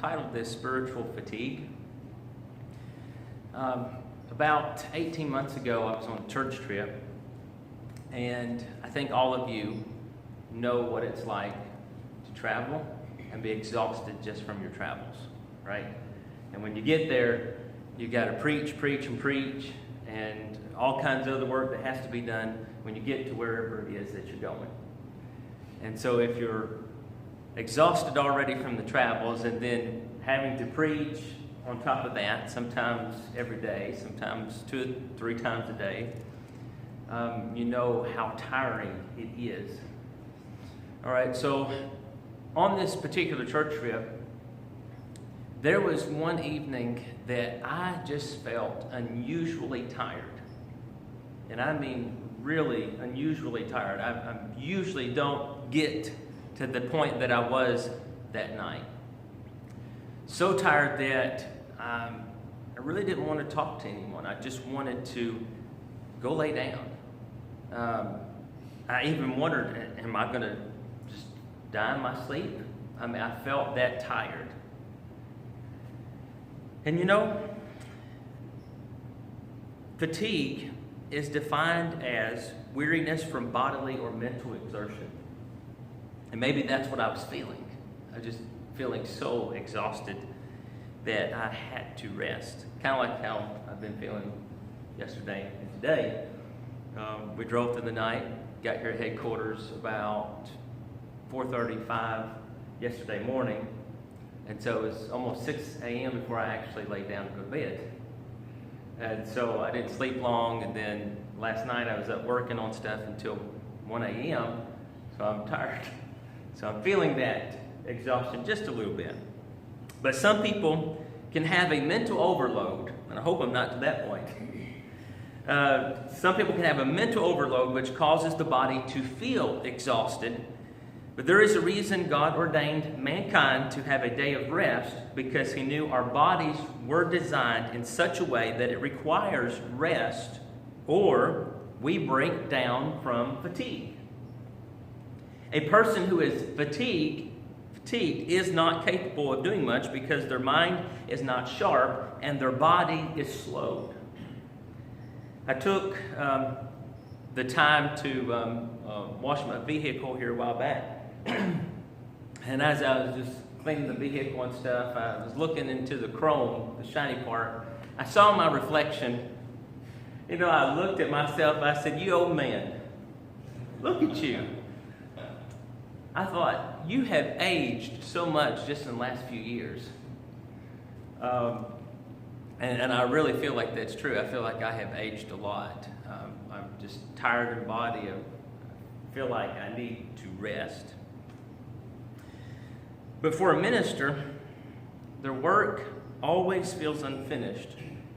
titled this Spiritual Fatigue. About 18 months ago, I was on a church trip, and I think all of you know what it's like to travel and be exhausted just from your travels, right? And when you get there, you got to preach, and all kinds of other work that has to be done when you get to wherever it is that you're going. And so if you're exhausted already from the travels and then having to preach on top of that, sometimes every day, sometimes 2 or 3 times a day, you know how tiring it is. All right, so on this particular church trip, there was one evening that I just felt unusually tired. And I mean really unusually tired. I usually don't get to the point that I was that night. So tired that I really didn't want to talk to anyone. I just wanted to go lay down. I even wondered, am I going to just die in my sleep? I mean, I felt that tired. And you know, fatigue is defined as weariness from bodily or mental exertion. And maybe that's what I was feeling. I was just feeling so exhausted that I had to rest. Kind of like how I've been feeling yesterday and today. We drove through the night, got here at headquarters about 4:35 yesterday morning. And so it was almost 6 a.m. before I actually laid down to go to bed. And so I didn't sleep long, and then last night I was up working on stuff until 1 a.m., so I'm tired. So I'm feeling that exhaustion just a little bit. But some people can have a mental overload, and I hope I'm not to that point. Some people can have a mental overload which causes the body to feel exhausted. But there is a reason God ordained mankind to have a day of rest, because He knew our bodies were designed in such a way that it requires rest, or we break down from fatigue. A person who is fatigued is not capable of doing much because their mind is not sharp and their body is slowed. I took the time to wash my vehicle here a while back. And as I was just cleaning the vehicle and stuff, I was looking into the chrome, the shiny part. I saw my reflection. You know, I looked at myself. I said, "You old man, look at you." I thought, you have aged so much just in the last few years. And I really feel like that's true. I feel like I have aged a lot. I'm just tired in the body. I feel like I need to rest. But for a minister, their work always feels unfinished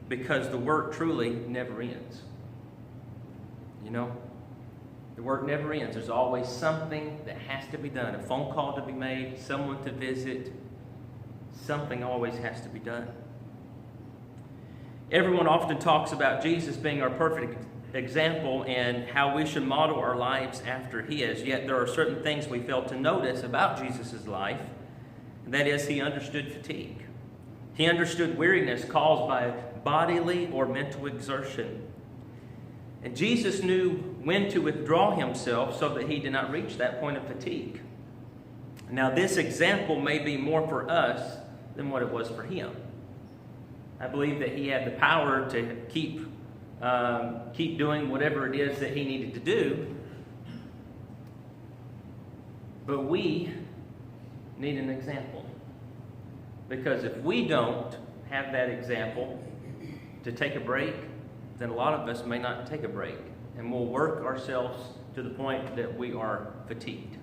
because the work truly never ends. You know, the work never ends. There's always something that has to be done. A phone call to be made, someone to visit. Something always has to be done. Everyone often talks about Jesus being our perfect example and how we should model our lives after His. Yet there are certain things we fail to notice about Jesus' life. And that is, He understood fatigue. He understood weariness caused by bodily or mental exertion. And Jesus knew when to withdraw Himself so that He did not reach that point of fatigue. Now, this example may be more for us than what it was for Him. I believe that He had the power to keep doing whatever it is that He needed to do. But we need an example. Because if we don't have that example to take a break, then a lot of us may not take a break. And we'll work ourselves to the point that we are fatigued.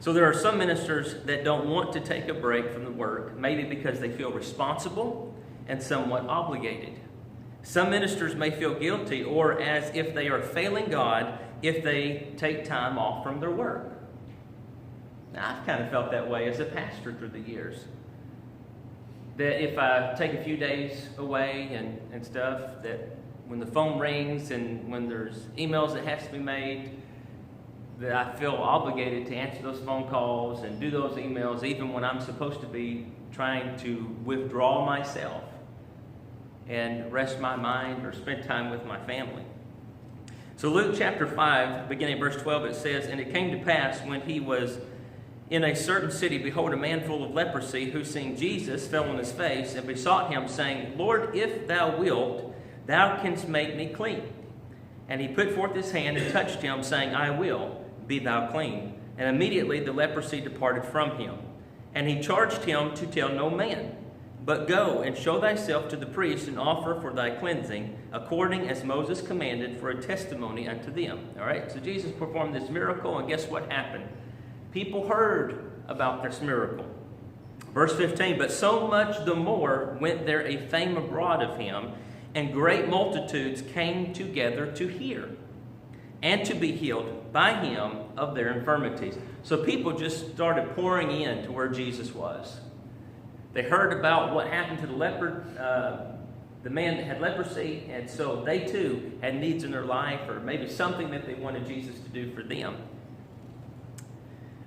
So there are some ministers that don't want to take a break from the work, maybe because they feel responsible and somewhat obligated. Some ministers may feel guilty or as if they are failing God if they take time off from their work. Now, I've kind of felt that way as a pastor through the years. That if I take a few days away and stuff, that when the phone rings and when there's emails that have to be made, that I feel obligated to answer those phone calls and do those emails, even when I'm supposed to be trying to withdraw myself and rest my mind or spend time with my family. So Luke chapter 5, beginning at verse 12, it says, "And it came to pass, when he was in a certain city, behold, a man full of leprosy, who seeing Jesus, fell on his face, and besought him, saying, Lord, if thou wilt, thou canst make me clean. And he put forth his hand and touched him, saying, I will, be thou clean. And immediately the leprosy departed from him. And he charged him to tell no man, but go and show thyself to the priest, and offer for thy cleansing, according as Moses commanded, for a testimony unto them." All right, so Jesus performed this miracle, and guess what happened? People heard about this miracle. Verse 15, "But so much the more went there a fame abroad of him, and great multitudes came together to hear, and to be healed by him of their infirmities." So people just started pouring in to where Jesus was. They heard about what happened to the man that had leprosy, and so they too had needs in their life, or maybe something that they wanted Jesus to do for them.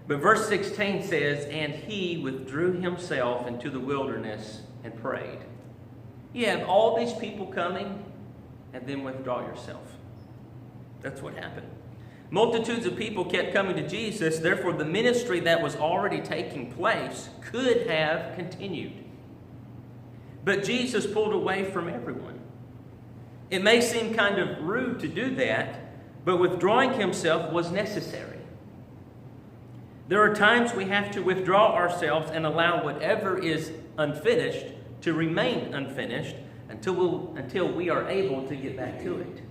But verse 16 says, "And he withdrew himself into the wilderness and prayed." You have all these people coming, and then withdraw yourself. That's what happened. Multitudes of people kept coming to Jesus, therefore the ministry that was already taking place could have continued. But Jesus pulled away from everyone. It may seem kind of rude to do that, but withdrawing himself was necessary. There are times we have to withdraw ourselves and allow whatever is unfinished to remain unfinished until we are able to get back to it.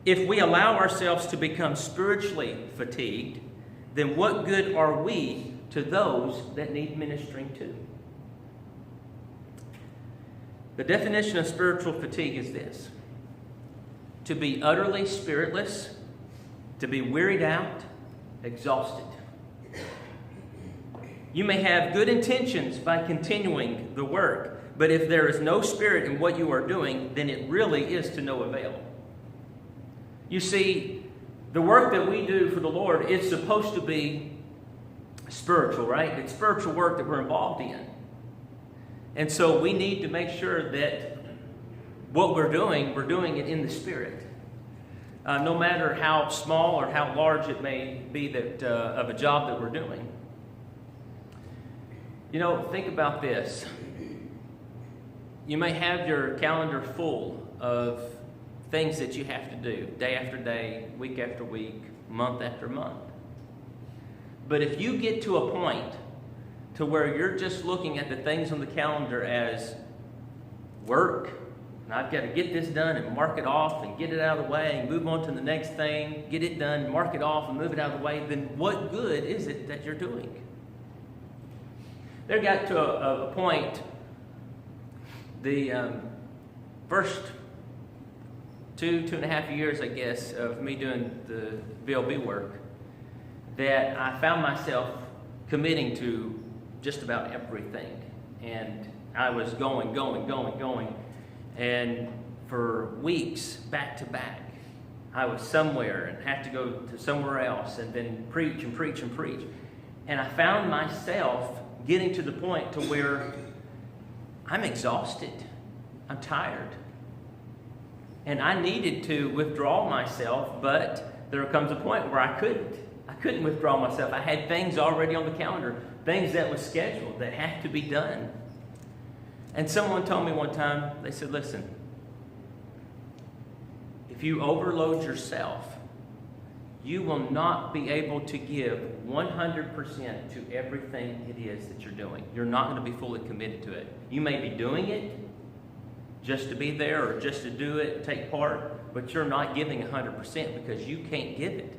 If we allow ourselves to become spiritually fatigued, then what good are we to those that need ministering to? The definition of spiritual fatigue is this: to be utterly spiritless, to be wearied out, exhausted. You may have good intentions by continuing the work, but if there is no spirit in what you are doing, then it really is to no avail. You see, the work that we do for the Lord is supposed to be spiritual, right? It's spiritual work that we're involved in. And so we need to make sure that what we're doing it in the Spirit. No matter how small or how large it may be that of a job that we're doing. You know, think about this. You may have your calendar full of things that you have to do, day after day, week after week, month after month. But if you get to a point to where you're just looking at the things on the calendar as work, and I've got to get this done and mark it off and get it out of the way and move on to the next thing, get it done, mark it off and move it out of the way, then what good is it that you're doing? There got to a point, the first 2.5 years, I guess, of me doing the VLB work, that I found myself committing to just about everything. And I was going. And for weeks, back to back, I was somewhere and had to go to somewhere else and then preach. And I found myself getting to the point to where I'm exhausted. I'm tired. And I needed to withdraw myself, but there comes a point where I couldn't withdraw myself. I had things already on the calendar, things that was scheduled that had to be done. And someone told me one time, they said, listen, if you overload yourself, you will not be able to give 100% to everything it is that you're doing. You're not going to be fully committed to it. You may be doing it just to be there or just to do it, take part, but you're not giving 100% because you can't give it.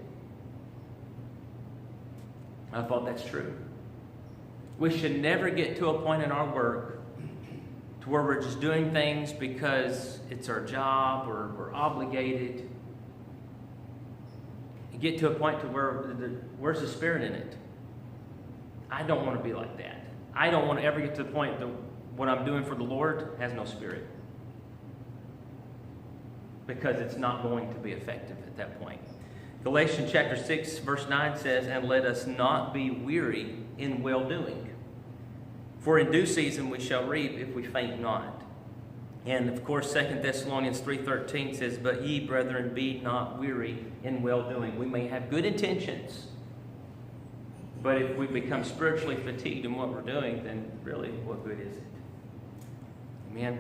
I thought that's true. We should never get to a point in our work to where we're just doing things because it's our job or we're obligated. Get to a point to where where's the Spirit in it? I don't want to be like that. I don't want to ever get to the point that what I'm doing for the Lord has no Spirit, because it's not going to be effective at that point. Galatians chapter 6, verse 9 says, "And let us not be weary in well-doing. For in due season we shall reap if we faint not." And of course, 2 Thessalonians 3:13 says, "But ye, brethren, be not weary in well-doing." We may have good intentions, but if we become spiritually fatigued in what we're doing, then really, what good is it? Amen.